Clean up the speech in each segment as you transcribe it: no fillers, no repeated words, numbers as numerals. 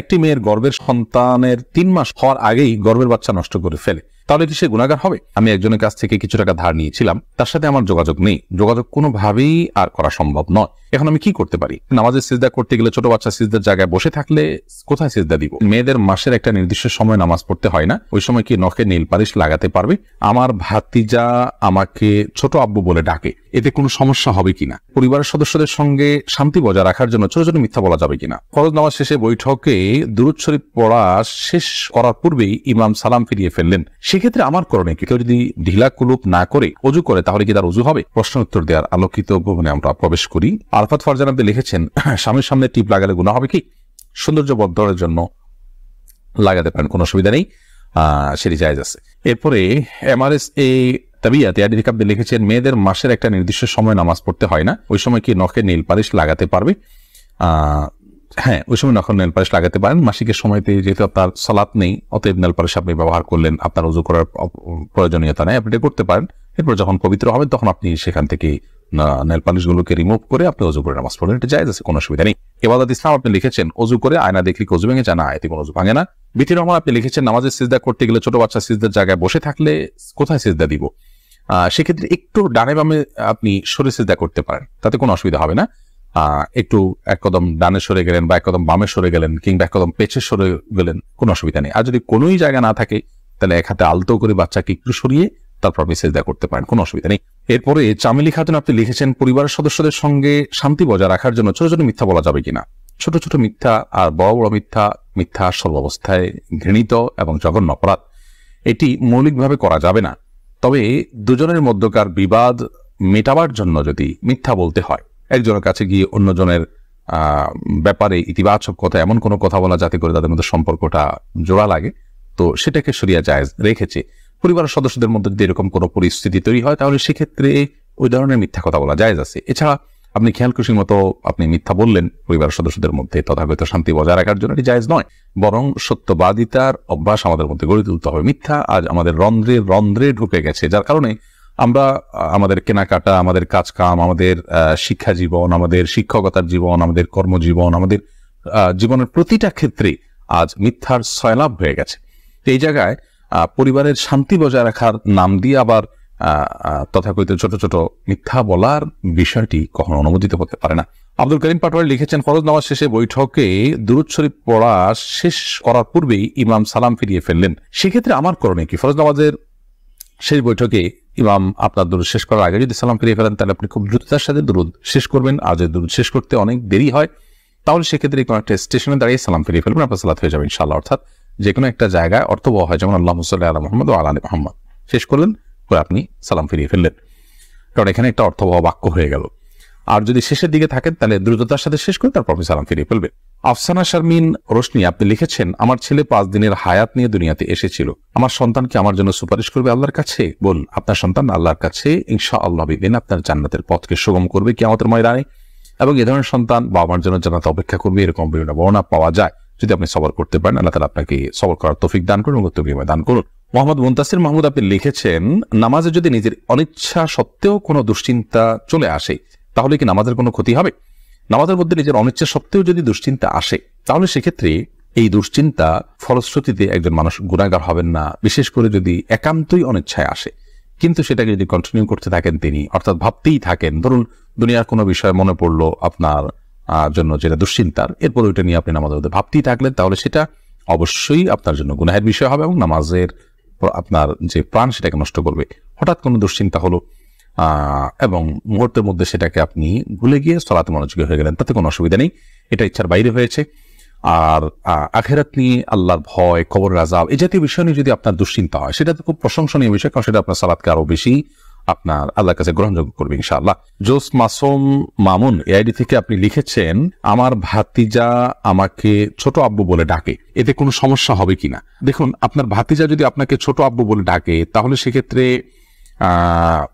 একটি মেয়ের গর্ভের সন্তানের 3 মাস হওয়ার আগেই গর্ভের বাচ্চা নষ্ট করে ফেলে, তাহলে কি সে গুনাহগার হবে? আমি একজনের কাছ থেকে কিছু টাকা ধার নিয়েছিলাম, তার সাথে আমার যোগাযোগ নেই, যোগাযোগ কোনোভাবেই আর করা সম্ভব নয়। এখন আমি কি করতে পারি? নামাজের সিজদা করতে গেলে ছোট বাচ্চা সিজদার জায়গায় বসে থাকলে কোথায় সিজদা দিব? মেয়েদের মাসের একটা নির্দিষ্ট সময় নামাজ পড়তে হয় না, ওই সময় কি নখে নীল পালিশ লাগাতে পারবে? আমার ভাতিজা আমাকে ছোট আব্বু বলে ডাকে, এতে কোনো সমস্যা হবে কিনা? পরিবারের সদস্যদের সঙ্গে শান্তি বজায় রাখার জন্য ছোট ছোট মিথ্যা বলা যাবে কিনা? ফরজ নামাজ শেষে বৈঠকে দুরূদ শরীফ পড়া শেষ করার পূর্বেই ইমাম সালাম ফিরিয়ে ফেললেন, সেক্ষেত্রে আমার করণীয় কি? কেউ যদি ঢিলা কুলুপ না করে ওযু করে তাহলে কি তার ওযু হবে? প্রশ্ন উত্তর দেওয়ার আলোকিত ভবনে আমরা প্রবেশ করি। আরাফাত ফারজান আপনি লিখেছেন, স্বামীর সামনে টিপ লাগালে গুনাহ হবে কি? সৌন্দর্য বর্ধনের জন্য লাগাতে পারেন, কোনো অসুবিধা নেই, সেটি জায়েজ আছে। এরপরে এমআরএস এ তাবিয়াত ইয়াদি আপনি লিখেছেন, মেয়েদের মাসের একটা নির্দিষ্ট সময় নামাজ পড়তে হয় না, ওই সময় কি নখে নীল পালিশ লাগাতে পারবে? হ্যাঁ, ওই সময় নখে নেল পালিশ লাগাতে পারেন। মাসিকের সময়তে যেহেতু আপনার সালাত নেই, অতএব নেল পালিশ আপনি ব্যবহার করলেন, আপনার ওযু করার প্রয়োজনীয়তা নেই, আপনি এটা করতে পারেন। এরপর যখন পবিত্র হবেন তখন আপনি সেখান থেকে নেল পালিশ গুলোকে রিমুভ করে আপনি ওযু করে নামাজ পড়লেন, এটা জায়েজ আছে, কোনো অসুবিধা নেই। ইবাদত ইসলাম আপনি লিখেছেন, ওযু করে আয়না দেখলে ওযু ভেঙে যায় না, এতে কোনো ওযু ভাঙে না। বিথি রহমান আপনি লিখেছেন, নামাজের সিজদা করতে গেলে ছোট বাচ্চা সিজদার জায়গায় বসে থাকলে কোথায় সিজদা দিব? সেক্ষেত্রে একটু ডানে বামে আপনি সরে সিজদা করতে পারেন, তাতে কোনো অসুবিধা হবে না। একটু এক কদম ডানে সরে গেলেন বা এক কদম বামে সরে গেলেন কিংবা এক কদম পেছে সরে গেলেন, কোনো অসুবিধা নেই। আর যদি কোনোই জায়গা না থাকে তাহলে এক হাতে আলতো করে বাচ্চাকে একটু সরিয়ে তারপর আপনি সিজদা করতে পারেন, কোনো অসুবিধা নেই। এরপরে চামেলি খাতুন আপনি লিখেছেন, পরিবারের সদস্যদের সঙ্গে শান্তি বজায় রাখার জন্য ছোট ছোট মিথ্যা বলা যাবে কিনা? ছোট ছোট মিথ্যা আর বড় বড় মিথ্যা সর্বাবস্থায় ঘৃণিত এবং জঘন্য অপরাধ, এটি মৌলিকভাবে করা যাবে না। তবে দুজনের মধ্যকার বিবাদ মেটাবার জন্য যদি মিথ্যা বলতে হয়, একজনের কাছে গিয়ে অন্যজনের ব্যাপারে ইতিবাচক কথা, এমন কোনো কথা বলা যাতে করে তাদের মধ্যে সম্পর্কটা জোড়া লাগে, তো সেটাকে শরিয়া জায়েজ রেখেছে। পরিবারের সদস্যদের মধ্যে যদি এরকম কোনো পরিস্থিতি তৈরি হয় তাহলে সেক্ষেত্রে ওই ধরনের মিথ্যা কথা বলা জায়েজ আছে। এছাড়া আপনি খেয়াল খুশির মতো আপনি মিথ্যা বললেন পরিবারের সদস্যদের মধ্যে, তথাগত শান্তি বজায় রাখার জন্য এটি জায়েজ নয়, বরং সত্যবাদিতার অভ্যাস আমাদের মধ্যে গড়ে তুলতে হবে। মিথ্যা আজ আমাদের রন্ধ্রে ঢুকে গেছে, যার কারণে আমরা আমাদের কেনাকাটা, আমাদের কাজ কাম, আমাদের শিক্ষা জীবন, আমাদের শিক্ষকতার জীবন, আমাদের কর্মজীবন, আমাদের জীবনের প্রতিটা ক্ষেত্রে আজ মিথ্যার সয়লাভ হয়ে গেছে। এই জায়গায় পরিবারের শান্তি বজায় রাখার নাম দিয়ে আবার তথাকথিত ছোট ছোট মিথ্যা বলার বিষয়টি কখনো অনুমোদিত হতে পারে না। আব্দুল করিম পাটোয়ারি লিখেছেন, ফরজ নামাজ শেষে বৈঠকে দুরূদ শরীফ পড়া শেষ করার পূর্বেই ইমাম সালাম ফিরিয়ে ফেললেন, সেক্ষেত্রে আমার করণীয় কি? ফরজ নামাজের শেষ বৈঠকে ইমাম আপনার দুরূদ শেষ করার আগে যদি সালাম ফিরিয়ে ফেলেন তাহলে আপনি খুব দ্রুততার সাথে দুরূদ শেষ করবেন। আর যদি দুরূদ শেষ করতে অনেক দেরি হয় তাহলে সেক্ষেত্রে কোনো একটা স্টেশনে দাঁড়িয়ে সালাম ফিরিয়ে ফেলবেন, আপনার সালাত হয়ে যাবে ইনশাআল্লাহ। অর্থাৎ যে কোনো একটা জায়গায় অর্থবহ হয়, যেমন আল্লাহুম্মা সাল্লি আলা মুহাম্মাদ ওয়া আলা আলি মুহাম্মাদ শেষ করলেন, পরে আপনি সালাম ফিরিয়ে ফেললেন, কারণ এখানে একটা অর্থবহ বাক্য হয়ে গেল। আর যদি শেষের দিকে থাকেন তাহলে দ্রুততার সাথে শেষ করে তারপর আপনি সালাম ফিরিয়ে ফেলবেন। আফসানা শারমিন রোশনি আপনি লিখেছেন, আমার ছেলে 5 দিনের হায়াত নিয়ে দুনিয়াতে এসেছিল, আমার সন্তানকে আমার জন্য সুপারিশ করবে আল্লাহর কাছে? বল, আপনার সন্তান আল্লাহর কাছে ইনশাআল্লাহ বিদিন আপনার জান্নাতের পথকে সুগম করবে কিয়ামতের ময়দানে, এবং এ ধরনের সন্তান বাবা মার জন্য জান্নাতে অপেক্ষা করবে, এরকম বিভিন্ন বর্ণনা পাওয়া যায়। যদি আপনি সবর করতে পারেন, আল্লাহ তাআলা আপনাকে সবর করার তৌফিক দান করুন, উত্তম বিনিময় দান করুন। মোহাম্মদ মুনতাসির মাহমুদ আপনি লিখেছেন, নামাজে যদি নিজের অনিচ্ছা সত্ত্বেও কোনো দুশ্চিন্তা চলে আসে তাহলে কি নামাজের কোনো ক্ষতি হবে? নামাজের মধ্যে নিজের অনিচ্ছা সত্ত্বেও যদি দুশ্চিন্তা আসে তাহলে সেক্ষেত্রে এই দুশ্চিন্তা ফলশ্রুতিতে একজন মানুষ গুনাহগার হবেন না, বিশেষ করে যদি একান্তই অনিচ্ছায় আসে। কিন্তু সেটাকে যদি কন্টিনিউ করতে থাকেন তিনি, অর্থাৎ ভাবতেই থাকেন, ধরুন দুনিয়ার কোনো বিষয় মনে পড়লো আপনার জন্য যেটা দুশ্চিন্তার, এরপর ওইটা নিয়ে আপনি নামাজের মধ্যে ভাবতেই থাকলেন, তাহলে সেটা অবশ্যই আপনার জন্য গুনাহের বিষয় হবে এবং নামাজের আপনার যে প্রাণ সেটাকে নষ্ট করবে। হঠাৎ কোনো দুশ্চিন্তা হলো এবং মুহূর্তের মধ্যে সেটাকে আপনি ভুলে গিয়ে সালাতে মনোযোগী হয়ে গেলেন, তাতে কোনো অসুবিধা নেই, এটা ইচ্ছার বাইরে হয়েছে। আর আখিরাত নিয়ে, আল্লাহর ভয়, কবরের আযাব, এই জাতীয় বিষয় নিয়ে যদি আপনার দুশ্চিন্তা হয় সেটা তো খুব প্রশংসনীয় বিষয়, কারণ সেটা আপনার সালাতকে আরো বেশি আপনার আল্লাহর কাছে গ্রহণযোগ্য করবে ইনশাআল্লাহ। জোস মাসুম মামুন এআইডি থেকে আপনি লিখেছেন, আমার ভাতিজা আমাকে ছোট আব্বু বলে ডাকে, এতে কোনো সমস্যা হবে কিনা? দেখুন, আপনার ভাতিজা যদি আপনাকে ছোট আব্বু বলে ডাকে তাহলে সেক্ষেত্রে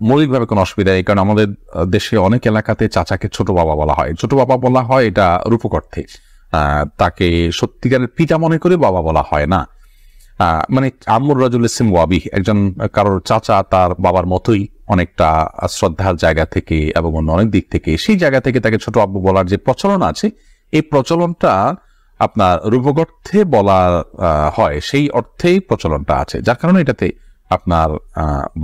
মৌলিকভাবে কোনো অসুবিধা নেই, কারণ আমাদের দেশে অনেক এলাকাতে চাচাকে ছোট বাবা বলা হয়। ছোট বাবা বলা হয় এটা রূপক অর্থে, তাকে সত্যিকারের পিতা মনে করে বাবা বলা হয় না। মানে আম্মুর রাজুল ইসম ওয়াবি, একজন কারোর চাচা তার বাবার মতোই অনেকটা শ্রদ্ধার জায়গা থেকে এবং অন্য অনেক দিক থেকে, সেই জায়গা থেকে তাকে ছোট আব্বু বলার যে প্রচলন আছে, এই প্রচলনটা আপনার রূপক অর্থে বলা হয় সেই অর্থেই প্রচলনটা আছে, যার কারণে এটাতে আপনার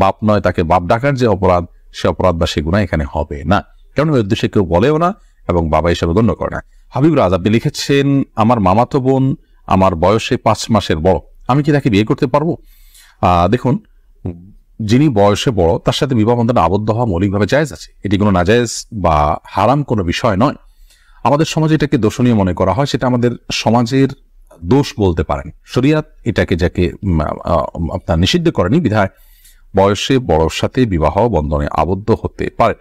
বাপ নয় তাকে বাপ ডাকার যে অপরাধ, সে অপরাধ বা সে গুনাহ এখানে হবে না, কারণ ওই উদ্দেশ্যে কেউ বলেও না এবং বাবা হিসেবে গণ্য করে না। হাবিব রাজ আপনি লিখেছেন, আমার মামাতো বোন আমার বয়সে 5 মাসের বড়, আমি কি তাকে বিয়ে করতে পারবো? দেখুন, যিনি বয়সে বড় তার সাথে বিবাহ বন্ধনে আবদ্ধ হওয়া মৌলিকভাবে জায়েজ আছে, এটি কোনো নাজায়েজ বা হারাম কোনো বিষয় নয়। আমাদের সমাজে এটাকে দোষণীয় মনে করা হয়, সেটা আমাদের সমাজের দোষ বলতে পারেন। শরিয়াত এটাকে যাকে আপনার নিষিদ্ধ করেনি, বিধায় বয়সে বড়র সাথে বিবাহ বন্ধনে আবদ্ধ হতে পারে।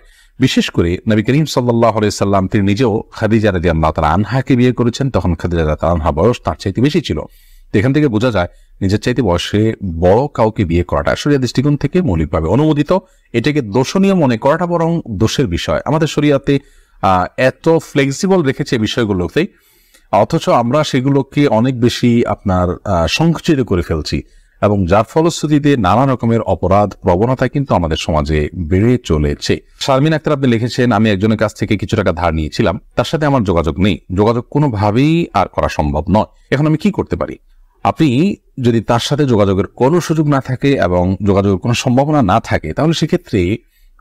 বিশেষ করে নবী করিম সাল্লাল্লাহু আলাইহি সাল্লাম তিনি নিজেও খাদিজা রাদিয়াল্লাহু তাআলা আনহাকে বিয়ে করেছেন, তখন খাদিজা রাদিয়াল্লাহু তাআলা আনহা বয়স তার চাইতে বেশি ছিল। এখান থেকে বোঝা যায় নিজের চাইতে বয়সে বড় কাউকে বিয়ে করাটা শরিয়া দৃষ্টিকোণ থেকে মৌলিকভাবে অনুমোদিত। এটাকে দোষণীয় মনে করাটা বরং দোষের বিষয়। আমাদের শরিয়াতে এত ফ্লেক্সিবল রেখেছে বিষয়গুলোতেই, অথচ আমরা সেগুলোকে অনেক বেশি আপনার সংকুচিত করে ফেলছি, এবং যার ফলশ্রুতিতে নানা রকমের অপরাধ প্রবণতা কিন্তু আমাদের সমাজে বেড়ে চলেছে। শারমিন আক্তার আপনি লিখেছেন, আমি একজনের কাছ থেকে কিছু টাকা ধার নিয়েছিলাম, তার সাথে আমার যোগাযোগ নেই, যোগাযোগ কোনোভাবেই আর করা সম্ভব নয়, এখন আমি কি করতে পারি? আপনি যদি তার সাথে যোগাযোগের কোনো সুযোগ না থাকে এবং যোগাযোগের কোনো সম্ভাবনা না থাকে, তাহলে সেক্ষেত্রে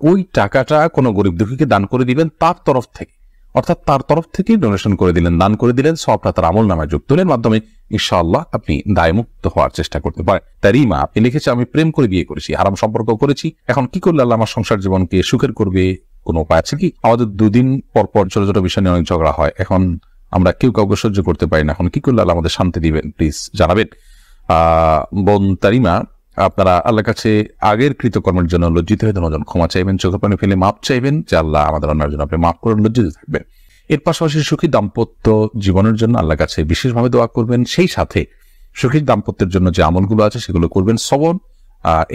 ওই টাকাটা কোনো গরিব দুঃখীকে দান করে দিবেন তার তরফ থেকে, অর্থাৎ তার তরফ থেকে ডোনেশন করে দিলেন, দান করে দিলেন, সবটা তার আমল নামায় যুক্ত হলেন, মাধ্যমে ইনশাআল্লাহ আপনি দায়মুক্ত হওয়ার চেষ্টা করতে পারেন। তারিমা আপনি লিখেছে, আমি প্রেম করে বিয়ে করেছি, হারাম সম্পর্ক করেছি, এখন কি করলে আল্লাহ আমার সংসার জীবনকে সুখের করবে? কোনো উপায় আছে কি? আমাদের দুদিন পর পর ছোট ছোট বিষয় নিয়ে অনেক ঝগড়া হয়, এখন আমরা কেউ কাউকে সহ্য করতে পারি না, এখন কি করলে আল্লাহ আমাদের শান্তি দিবেন? প্লিজ জানাবেন। বোন তারিমা, আপনারা আল্লাহর কাছে আগের কৃতকর্মের জন্য লজ্জিত হয়ে ধন্যবাদ ক্ষমা চাইবেন, চোখে পানি ফেলে মাপ চাইবেন যে আল্লাহ আমাদের অন্যায়ের জন্য আপনি মাফ করে লজ্জিত থাকবেন। এর পাশাপাশি সুখী দাম্পত্য জীবনের জন্য আল্লাহর কাছে বিশেষভাবে দোয়া করবেন, সেই সাথে সুখী দাম্পত্যের জন্য যে আমলগুলো আছে সেগুলো করবেন, সবর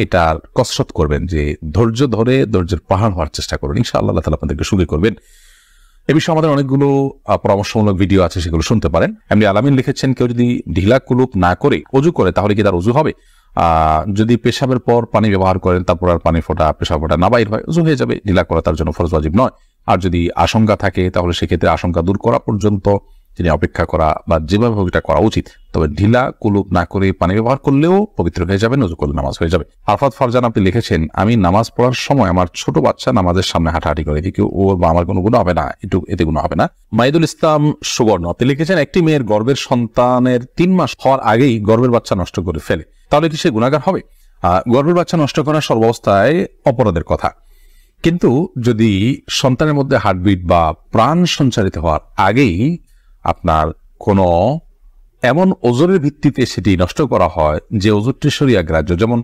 এটার কসরত করবেন, যে ধৈর্য ধরে ধৈর্যের পাহাড় হওয়ার চেষ্টা করবেন, ইনশাআল্লাহ আল্লাহ তাআলা আপনাদেরকে সুখী করবেন। এ বিষয়ে আমাদের অনেকগুলো পরামর্শমূলক ভিডিও আছে, সেগুলো শুনতে পারেন। এমনি আলামিন লিখেছেন, কেউ যদি ঢিলা কুলুপ না করে অজু করে তাহলে কি তার অজু হবে? যদি পেশাবের পর পানি ব্যবহার করেন, তারপর আর পানি ফোটা পেশাব ফোটা না বাইর হয়, অজু হয়ে যাবে, ঢিলা করা তার জন্য ফরজ ওয়াজিব নয়। আর যদি আশঙ্কা থাকে তাহলে সেক্ষেত্রে আশঙ্কা দূর করা পর্যন্ত তিনি অপেক্ষা করা বা যেভাবে এটা করা উচিত, তবে ঢিলা কুলুপ না করে পানি ব্যবহার করলেও পবিত্র হয়ে যাবেন, অজু করলে নামাজ হয়ে যাবে। আরফাত ফারজান আপনি লিখেছেন, আমি নামাজ পড়ার সময় আমার ছোট বাচ্চা নামাজের সামনে হাঁটাহাঁটি করে, এতে কি ওর বা আমার কোনো গুনাহ হবে না? এতে গুনাহ হবে না। মাইদুল ইসলাম সুবর্ণ আপনি লিখেছেন, একটি মেয়ের গর্ভের সন্তানের 3 মাস হওয়ার আগেই গর্ভের বাচ্চা নষ্ট করে ফেলে, তাহলে কি সে গুনাহগার হবে? গর্ভের বাচ্চা নষ্ট করা সর্বাবস্থায় অপরাধের কথা, কিন্তু যদি সন্তানের মধ্যে হার্টবিট বা প্রাণ সঞ্চারিত হওয়ার আগেই আপনার কোনো এমন ওজনের ভিত্তিতে সেটি নষ্ট করা হয় যে ওজনটি শরিয়া গ্রাহ্য, যেমন